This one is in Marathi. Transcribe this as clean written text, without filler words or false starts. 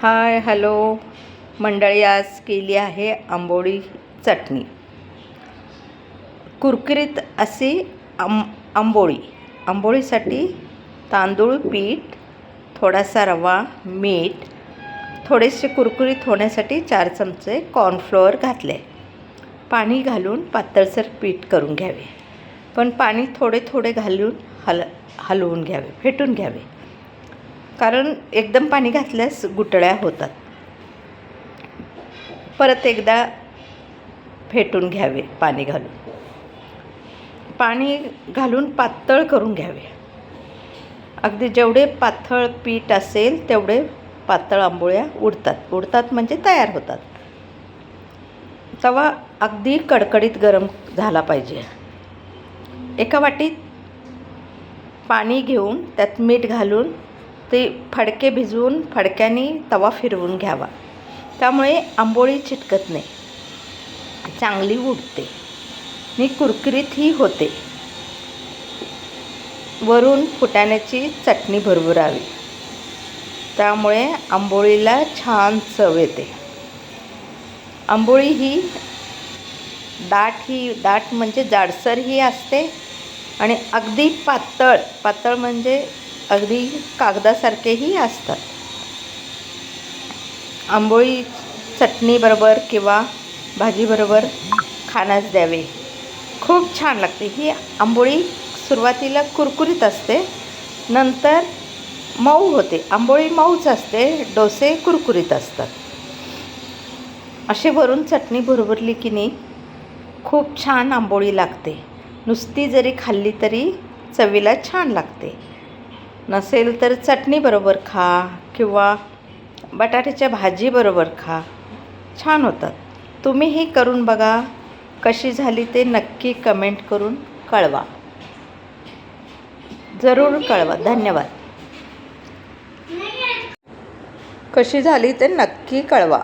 हाय हॅलो मंडळी, आज केली आहे आंबोळी चटणी. कुरकुरीत अशी आंबोळीसाठी तांदूळ पीठ, थोडासा रवा, मीठ, थोडेसे कुरकुरीत होण्यासाठी 4 चमचे कॉर्नफ्लोअर घातले. पाणी घालून पातळसर पीठ करून घ्यावे, पण पाणी थोडे थोडे घालून हलवून घ्यावे, फेटून घ्यावे, कारण एकदम पाणी घातल्यास गुठळ्या होतात. परत एकदा फेटून घ्यावे. पाणी घालून पातळ करून घ्यावे. अगदी जेवढे पातळ पीठ असेल तेवढे पातळ आंबोळ्या उडतात म्हणजे तयार होतात. तवा अगदी कडकडीत गरम झाला पाहिजे. एका वाटीत पाणी घेऊन त्यात मीठ घालून ते फडके भिजवून फडक्याने तवा फिरवून घ्यावा. त्यामुळे आंबोळी चिटकत नाही, चांगली उडते आणि कुरकुरीतही होते. वरून फुटाण्याची चटणी भरभरावी, त्यामुळे आंबोळीला छान चव येते. आंबोळी ही दाट म्हणजे जाडसरही असते आणि अगदी पातळ म्हणजे अगदी कागदासारखेही असतात. आंबोळी चटणीबरोबर किंवा भाजीबरोबर खाण्यास द्यावे, खूप छान लागते. ही आंबोळी सुरुवातीला कुरकुरीत असते, नंतर मऊ होते. आंबोळी मऊच असते, डोसे कुरकुरीत असतात. अशी वरून चटणी भरभरली की नाही खूप छान आंबोळी लागते. नुसती जरी खाल्ली तरी चवीला छान लागते. नसेल तर चटणीबरोबर खा किंवा बटाट्याच्या भाजीबरोबर खा, छान होतात. तुम्हीही करून बघा. कशी झाली ते नक्की कमेंट करून कळवा. जरूर कळवा. धन्यवाद. कशी झाली ते नक्की कळवा.